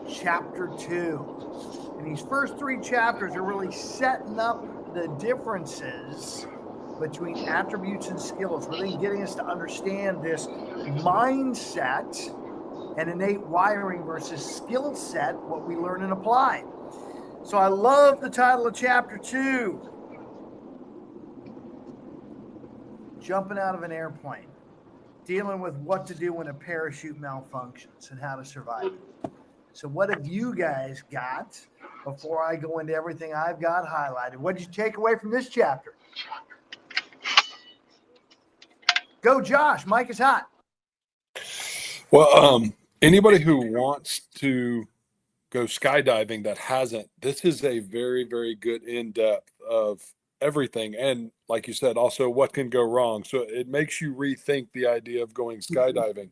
chapter 2. And these first 3 chapters are really setting up the differences between attributes and skills, really getting us to understand this mindset and innate wiring versus skill set, what we learn and apply. So I love the title of chapter 2, Jumping Out of an Airplane, dealing with what to do when a parachute malfunctions and how to survive it. So what have you guys got before I go into everything I've got highlighted? What did you take away from this chapter? Go, Josh. Mike is hot. Well, anybody who wants to go skydiving that hasn't, this is a very, very good in-depth of everything. And like you said, also what can go wrong. So it makes you rethink the idea of going skydiving.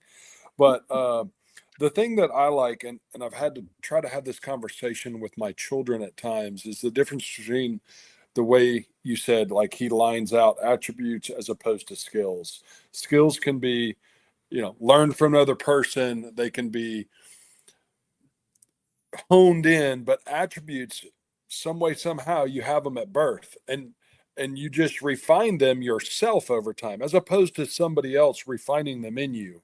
But the thing that I like, and I've had to try to have this conversation with my children at times, is the difference between the way you said, like he lines out attributes as opposed to skills. Skills can be, learned from another person. They can be honed in, but attributes, some way, somehow you have them at birth and you just refine them yourself over time as opposed to somebody else refining them in you.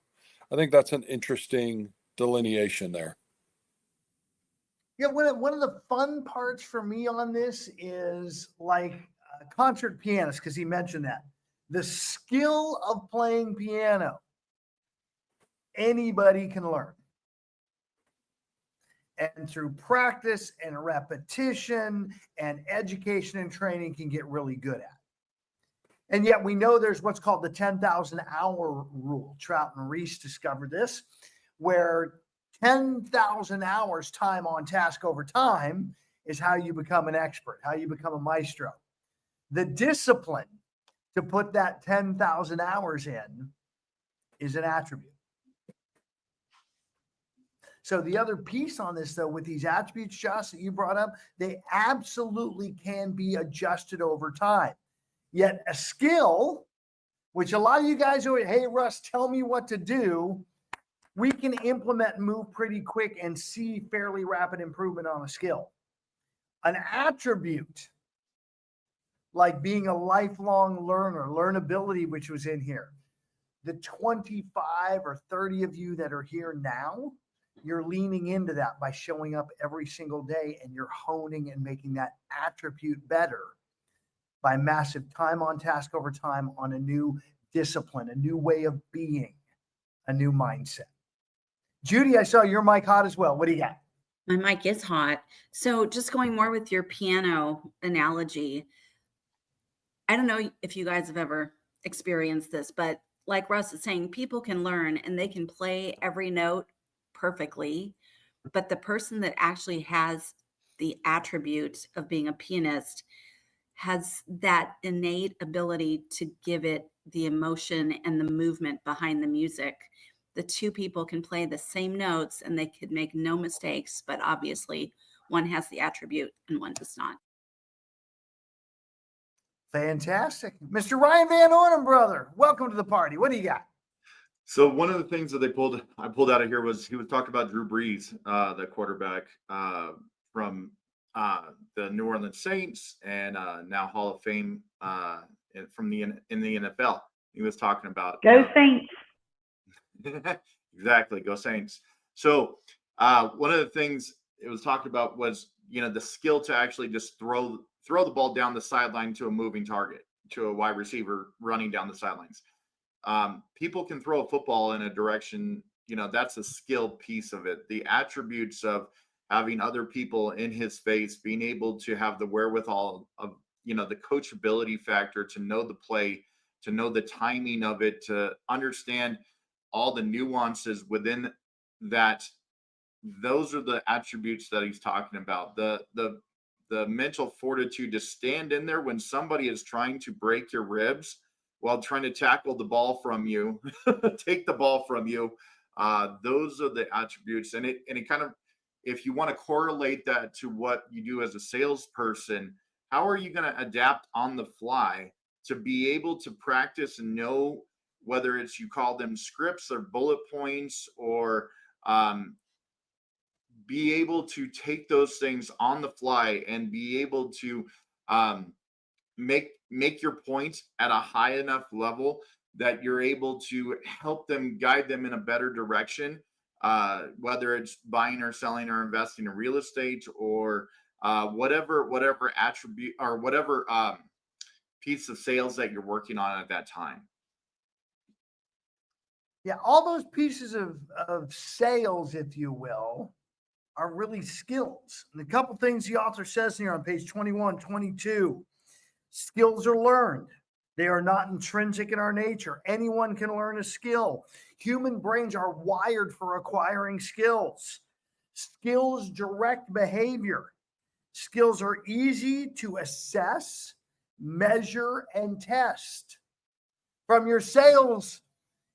I think that's an interesting delineation there. Yeah, one of the fun parts for me on this is like concert pianist, because he mentioned that. The skill of playing piano, anybody can learn. And through practice and repetition and education and training can get really good at. And yet we know there's what's called the 10,000 hour rule. Trout and Reese discovered this, where 10,000 hours time on task over time is how you become an expert, how you become a maestro. The discipline to put that 10,000 hours in is an attribute. So the other piece on this, though, with these attributes, Josh, that you brought up, they absolutely can be adjusted over time. Yet a skill, which a lot of you guys are, hey, Russ, tell me what to do, we can implement and move pretty quick and see fairly rapid improvement on a skill. An attribute, like being a lifelong learner, learnability, which was in here, the 25 or 30 of you that are here now, you're leaning into that by showing up every single day, and you're honing and making that attribute better by massive time on task over time on a new discipline, a new way of being, a new mindset. Judy, I saw your mic hot as well. What do you got? My mic is hot. So just going more with your piano analogy, I don't know if you guys have ever experienced this, but like Russ is saying, people can learn and they can play every note perfectly, but the person that actually has the attribute of being a pianist has that innate ability to give it the emotion and the movement behind the music. The two people can play the same notes and they could make no mistakes, but obviously one has the attribute and one does not. Fantastic. Mr. Ryan Van Ornum, brother, welcome to the party. What do you got? So one of the things that I pulled out of here was he was talking about Drew Brees, the quarterback from the New Orleans Saints and now Hall of Fame from in the NFL. He was talking about Go Saints. Exactly, go Saints. So one of the things it was talking about was the skill to actually just throw the ball down the sideline to a moving target, to a wide receiver running down the sidelines. People can throw a football in a direction, that's a skill piece of it. The attributes of having other people in his face, being able to have the wherewithal of, the coachability factor, to know the play, to know the timing of it, to understand all the nuances within that. Those are the attributes that he's talking about. The mental fortitude to stand in there when somebody is trying to break your ribs while trying to tackle the ball from you, take the ball from you. Those are the attributes. And it kind of, if you want to correlate that to what you do as a salesperson, how are you going to adapt on the fly to be able to practice and know whether it's, you call them scripts or bullet points or be able to take those things on the fly and be able to make your point at a high enough level that you're able to help them, guide them in a better direction, whether it's buying or selling or investing in real estate or whatever attribute or whatever piece of sales that you're working on at that time. Yeah, all those pieces of sales, if you will, are really skills. And a couple things the author says here on page 21, 22, skills are learned. They are not intrinsic in our nature. Anyone can learn a skill. Human brains are wired for acquiring skills. Skills direct behavior. Skills are easy to assess, measure, and test. From your sales,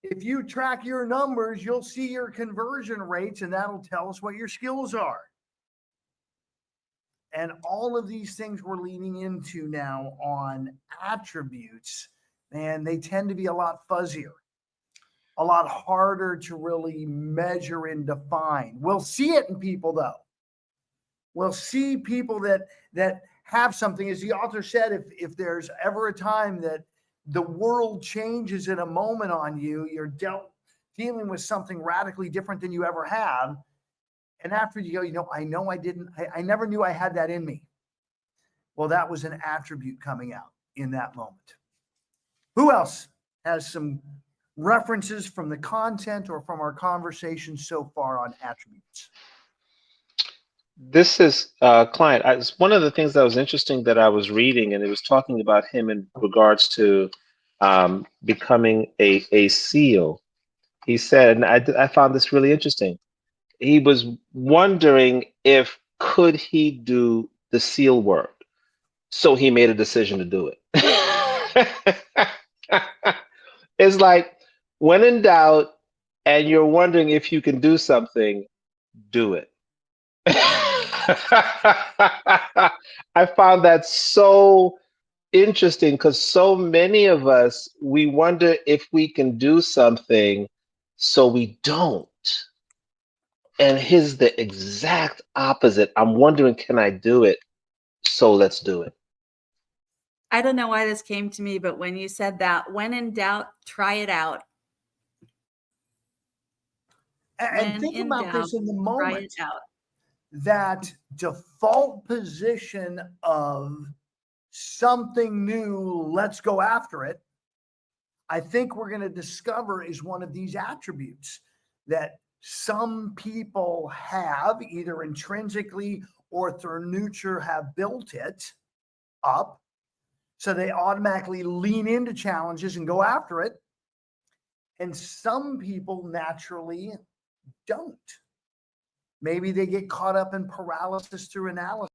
if you track your numbers, you'll see your conversion rates, and that'll tell us what your skills are. And all of these things we're leaning into now on attributes, and they tend to be a lot fuzzier, a lot harder to really measure and define. We'll see it in people, though. We'll see people that have something. As the author said, if there's ever a time that the world changes in a moment on you, you're dealing with something radically different than you ever have. And after you go, I never knew I had that in me. Well, that was an attribute coming out in that moment. Who else has some references from the content or from our conversation so far on attributes? This is a client. It's one of the things that was interesting that I was reading, and it was talking about him in regards to becoming a SEAL. He said, and I found this really interesting. He was wondering if could he do the SEAL work, so he made a decision to do it. It's like when in doubt, and you're wondering if you can do something, do it. I found that so interesting because so many of us, we wonder if we can do something, so we don't. And his the exact opposite. I'm wondering, can I do it? So let's do it. I don't know why this came to me, but when you said that, when in doubt, try it out. And think about this in the moment. Try it out. That default position of something new, let's go after it, I think we're going to discover is one of these attributes that some people have either intrinsically or through nurture have built it up. So they automatically lean into challenges and go after it. And some people naturally don't. Maybe they get caught up in paralysis through analysis.